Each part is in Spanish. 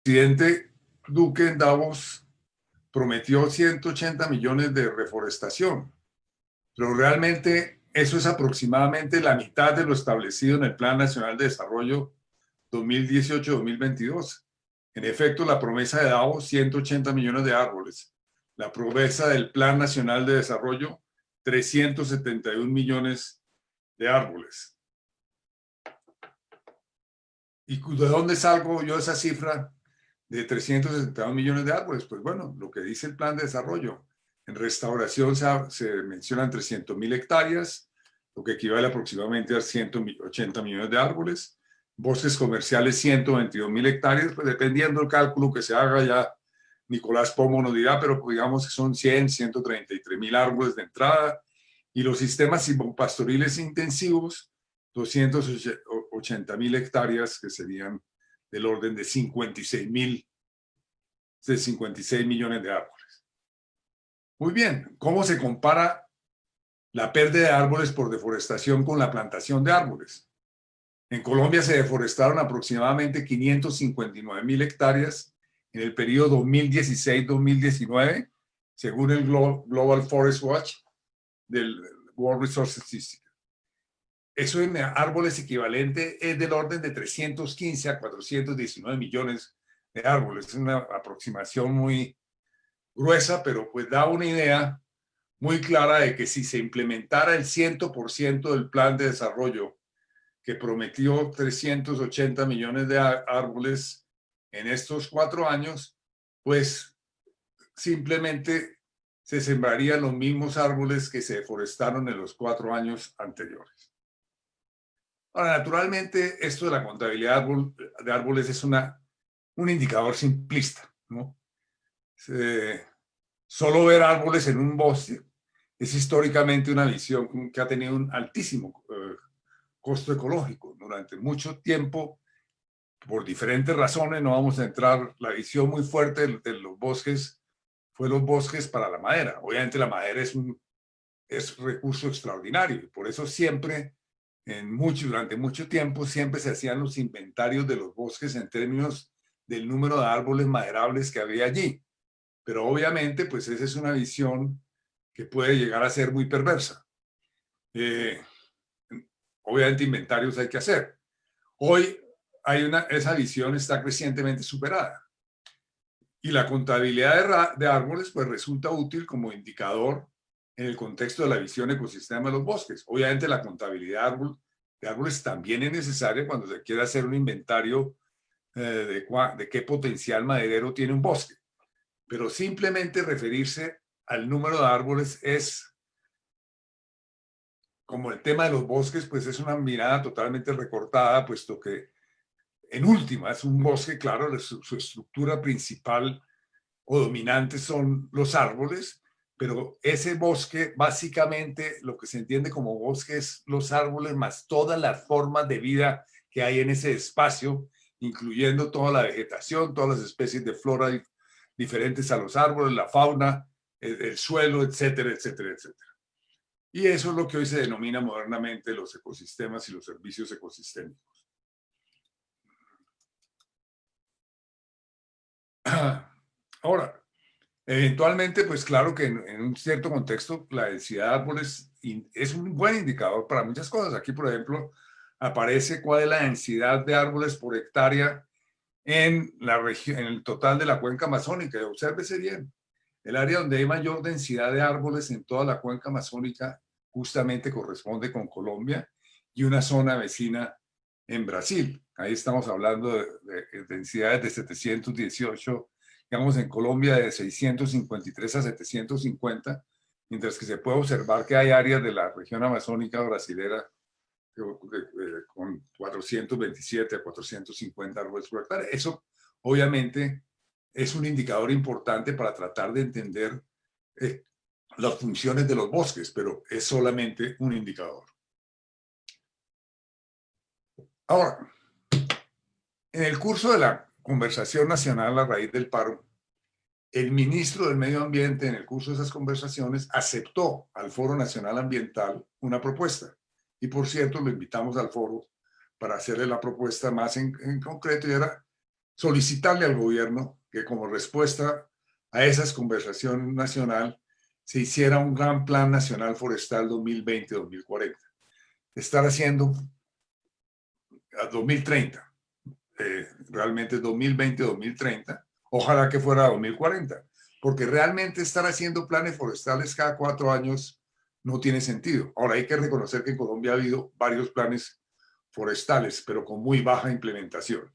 presidente Duque en Davos prometió 180 millones de reforestación, pero realmente eso es aproximadamente la mitad de lo establecido en el Plan Nacional de Desarrollo 2018-2022. En efecto, la promesa de Davos, 180 millones de árboles. La promesa del Plan Nacional de Desarrollo, 371 millones de árboles. ¿Y de dónde salgo yo esa cifra de 362 millones de árboles? Pues bueno, lo que dice el plan de desarrollo. En restauración se mencionan 300.000 hectáreas, lo que equivale aproximadamente a 180 millones de árboles. Bosques comerciales, 122.000 hectáreas, pues dependiendo del cálculo que se haga, ya Nicolás Pomo nos dirá, pero pues digamos que son 133.000 árboles de entrada. Y los sistemas silvopastoriles intensivos, 280.000 hectáreas, que serían del orden de 56 millones de árboles. Muy bien, ¿cómo se compara la pérdida de árboles por deforestación con la plantación de árboles? En Colombia se deforestaron aproximadamente 559.000 hectáreas en el periodo 2016-2019, según el Global Forest Watch del World Resources Institute. Eso en árboles equivalente es del orden de 315 a 419 millones de árboles. Es una aproximación muy gruesa, pero pues da una idea muy clara de que si se implementara el 100% del plan de desarrollo que prometió 380 millones de árboles en estos 4 años, pues simplemente se sembrarían los mismos árboles que se deforestaron en los 4 años anteriores. Ahora, naturalmente, esto de la contabilidad de árboles es un indicador simplista, ¿no? Solo ver árboles en un bosque es históricamente una visión que ha tenido un altísimo costo ecológico. Durante mucho tiempo, por diferentes razones, no vamos a entrar, la visión muy fuerte de los bosques fue los bosques para la madera. Obviamente la madera es un recurso extraordinario y por eso siempre durante mucho tiempo siempre se hacían los inventarios de los bosques en términos del número de árboles maderables que había allí. Pero obviamente, pues esa es una visión que puede llegar a ser muy perversa. Obviamente inventarios hay que hacer. Hoy esa visión está crecientemente superada. Y la contabilidad de árboles pues resulta útil como indicador en el contexto de la visión ecosistema de los bosques. Obviamente la contabilidad de árboles también es necesaria cuando se quiere hacer un inventario de qué potencial maderero tiene un bosque. Pero simplemente referirse al número de árboles es, como el tema de los bosques, pues es una mirada totalmente recortada, puesto que en última es un bosque, claro, su estructura principal o dominante son los árboles, pero ese bosque, básicamente, lo que se entiende como bosque es los árboles más todas las formas de vida que hay en ese espacio, incluyendo toda la vegetación, todas las especies de flora diferentes a los árboles, la fauna, el suelo, etcétera, etcétera, etcétera. Y eso es lo que hoy se denomina modernamente los ecosistemas y los servicios ecosistémicos. Ahora, eventualmente, pues claro que en un cierto contexto la densidad de árboles es un buen indicador para muchas cosas. Aquí, por ejemplo, aparece cuál es la densidad de árboles por hectárea en la región, en el total de la cuenca amazónica. Obsérvese bien, el área donde hay mayor densidad de árboles en toda la cuenca amazónica justamente corresponde con Colombia y una zona vecina en Brasil. Ahí estamos hablando de densidades de 718, digamos en Colombia de 653 a 750, mientras que se puede observar que hay áreas de la región amazónica brasilera con 427 a 450 árboles por hectárea. Eso obviamente es un indicador importante para tratar de entender las funciones de los bosques, pero es solamente un indicador. Ahora, en el curso de la conversación nacional a raíz del paro, el ministro del Medio Ambiente en el curso de esas conversaciones aceptó al Foro Nacional Ambiental una propuesta. Y por cierto, lo invitamos al foro para hacerle la propuesta más en concreto, y era solicitarle al gobierno que como respuesta a esas conversaciones nacional se hiciera un gran plan nacional forestal 2020-2040. Estar haciendo a 2030, realmente 2020-2030, ojalá que fuera 2040, porque realmente estar haciendo planes forestales cada 4 años no tiene sentido. Ahora hay que reconocer que en Colombia ha habido varios planes forestales, pero con muy baja implementación.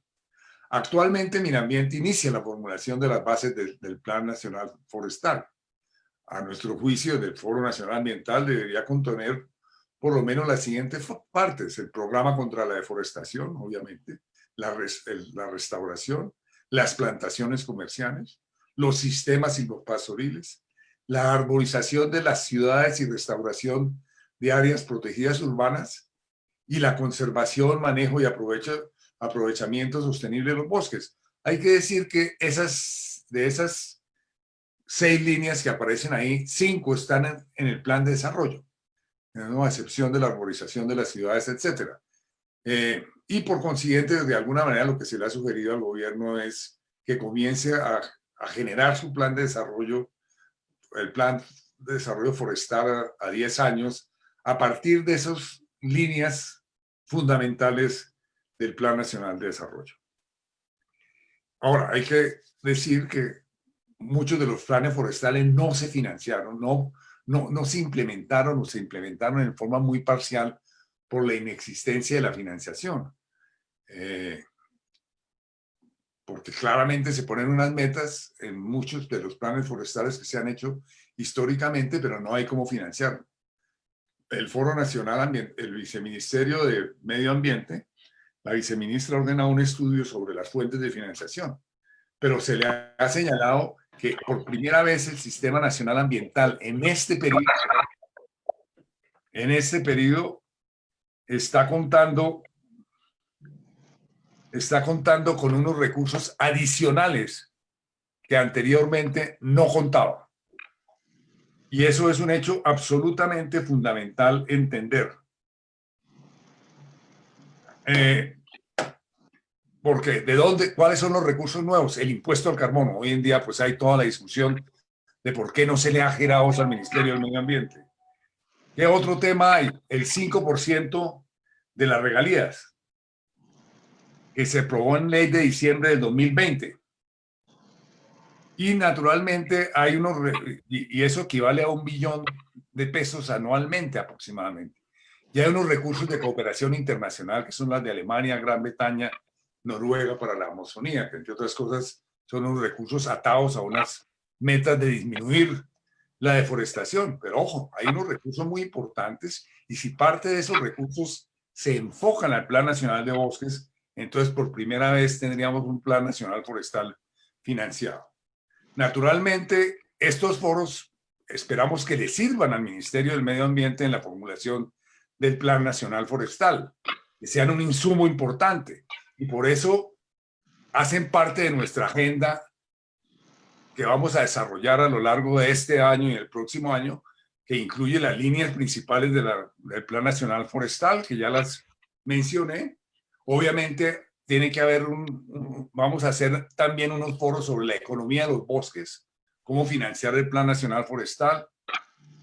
Actualmente Minambiente inicia la formulación de las bases del Plan Nacional Forestal. A nuestro juicio, del Foro Nacional Ambiental debería contener por lo menos las siguientes partes: el programa contra la deforestación, obviamente, la restauración, las plantaciones comerciales, los sistemas silvopastoriles, la arborización de las ciudades y restauración de áreas protegidas urbanas, y la conservación, manejo y aprovechamiento sostenible de los bosques. Hay que decir que de esas 6 líneas que aparecen ahí, 5 están en el plan de desarrollo, a excepción de la arborización de las ciudades, etcétera. Y por consiguiente, de alguna manera, lo que se le ha sugerido al gobierno es que comience a generar su plan de desarrollo, el plan de desarrollo forestal a 10 años, a partir de esas líneas fundamentales del Plan Nacional de Desarrollo. Ahora, hay que decir que muchos de los planes forestales no se financiaron, no se implementaron o se implementaron en forma muy parcial por la inexistencia de la financiación. Porque claramente se ponen unas metas en muchos de los planes forestales que se han hecho históricamente, pero no hay cómo financiarlo. El Foro Nacional, el Viceministerio de Medio Ambiente, la viceministra ordena un estudio sobre las fuentes de financiación, pero se le ha señalado que por primera vez el Sistema Nacional Ambiental en este periodo está contando con unos recursos adicionales que anteriormente no contaba. Y eso es un hecho absolutamente fundamental entender. Porque ¿cuáles son los recursos nuevos? El impuesto al carbono. Hoy en día pues hay toda la discusión de por qué no se le ha girado al Ministerio del Medio Ambiente. ¿Qué otro tema hay? El 5% de las regalías, que se aprobó en ley de diciembre del 2020. Y naturalmente hay y eso equivale a $1 billón de pesos anualmente aproximadamente. Y hay unos recursos de cooperación internacional, que son las de Alemania, Gran Bretaña, Noruega para la Amazonía, que entre otras cosas son unos recursos atados a unas metas de disminuir la deforestación. Pero ojo, hay unos recursos muy importantes y si parte de esos recursos se enfocan al Plan Nacional de Bosques, entonces por primera vez tendríamos un Plan Nacional Forestal financiado. Naturalmente, estos foros esperamos que le sirvan al Ministerio del Medio Ambiente en la formulación del Plan Nacional Forestal, que sean un insumo importante. Y por eso hacen parte de nuestra agenda que vamos a desarrollar a lo largo de este año y el próximo año, que incluye las líneas principales del Plan Nacional Forestal, que ya las mencioné. Obviamente, tiene que haber vamos a hacer también unos foros sobre la economía de los bosques, cómo financiar el Plan Nacional Forestal,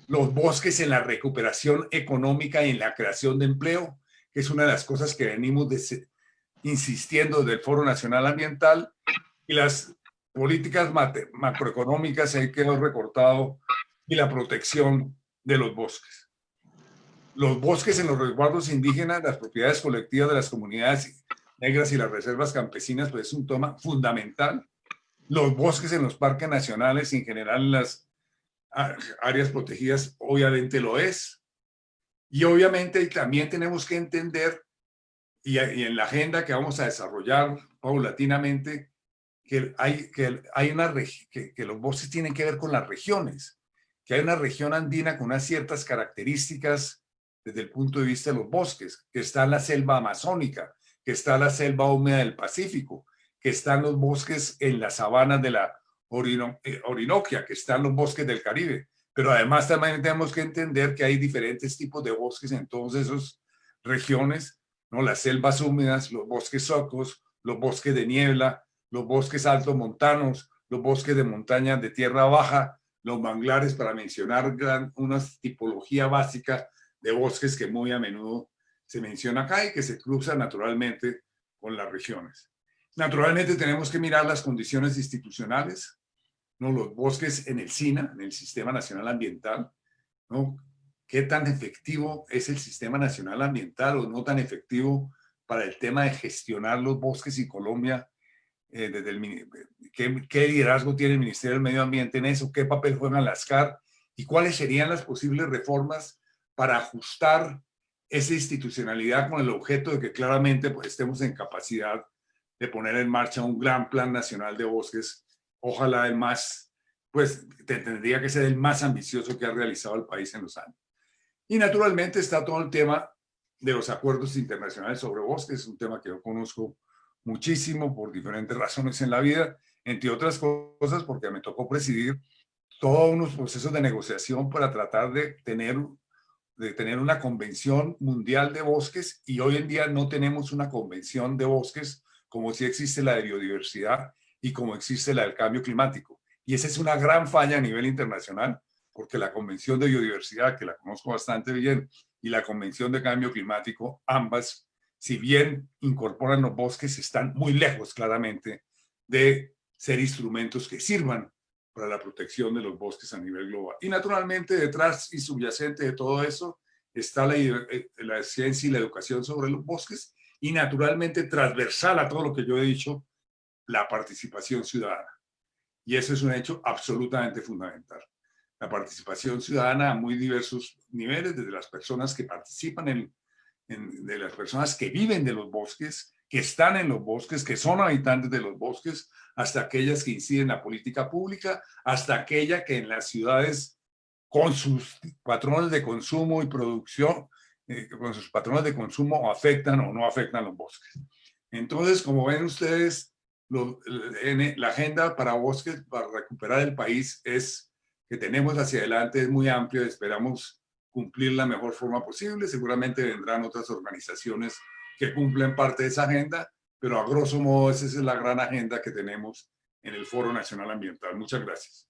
los bosques en la recuperación económica y en la creación de empleo, que es una de las cosas que venimos insistiendo del Foro Nacional Ambiental, y las políticas macroeconómicas, ahí quedó recortado, y la protección de los bosques. Los bosques en los resguardos indígenas, las propiedades colectivas de las comunidades negras y las reservas campesinas, pues es un tema fundamental. Los bosques en los parques nacionales y en general en las áreas protegidas, obviamente lo es. Y obviamente también tenemos que entender, y en la agenda que vamos a desarrollar paulatinamente, que los bosques tienen que ver con las regiones, que hay una región andina con unas ciertas características desde el punto de vista de los bosques, que está la selva amazónica, que está la selva húmeda del Pacífico, que están los bosques en las sabanas de la Orinoquia, que están los bosques del Caribe. Pero además también tenemos que entender que hay diferentes tipos de bosques en todas esas regiones, ¿no? Las selvas húmedas, los bosques secos, los bosques de niebla, los bosques altos montanos, los bosques de montaña de tierra baja, los manglares, para mencionar una tipología básica de bosques que muy a menudo se menciona acá y que se cruza naturalmente con las regiones. Naturalmente tenemos que mirar las condiciones institucionales, ¿no? Los bosques en el SINA, en el Sistema Nacional Ambiental, ¿no? ¿Qué tan efectivo es el Sistema Nacional Ambiental o no tan efectivo para el tema de gestionar los bosques en Colombia? ¿Qué liderazgo tiene el Ministerio del Medio Ambiente en eso? ¿Qué papel juegan las CAR? ¿Y cuáles serían las posibles reformas para ajustar esa institucionalidad con el objeto de que claramente pues, estemos en capacidad de poner en marcha un gran plan nacional de bosques? Ojalá el más, pues tendría que ser el más ambicioso que ha realizado el país en los años. Y naturalmente está todo el tema de los acuerdos internacionales sobre bosques, un tema que yo conozco muchísimo por diferentes razones en la vida, entre otras cosas porque me tocó presidir todos unos procesos de negociación para tratar de tener una convención mundial de bosques, y hoy en día no tenemos una convención de bosques como si existe la de biodiversidad y como existe la del cambio climático. Y esa es una gran falla a nivel internacional, porque la Convención de Biodiversidad, que la conozco bastante bien, y la Convención de Cambio Climático, ambas, si bien incorporan los bosques, están muy lejos claramente de ser instrumentos que sirvan para la protección de los bosques a nivel global. Y naturalmente detrás y subyacente de todo eso está la ciencia y la educación sobre los bosques, y naturalmente transversal a todo lo que yo he dicho, la participación ciudadana. Y eso es un hecho absolutamente fundamental. La participación ciudadana a muy diversos niveles, desde las personas que participan de las personas que viven de los bosques, que están en los bosques, que son habitantes de los bosques, hasta aquellas que inciden en la política pública, hasta aquella que en las ciudades, con sus patrones de consumo y producción, con sus patrones de consumo, afectan o no afectan los bosques. Entonces, como ven ustedes, la agenda para bosques, para recuperar el país, que tenemos hacia adelante es muy amplia. Esperamos cumplir la mejor forma posible. Seguramente vendrán otras organizaciones que cumplen parte de esa agenda, pero a grosso modo esa es la gran agenda que tenemos en el Foro Nacional Ambiental. Muchas gracias.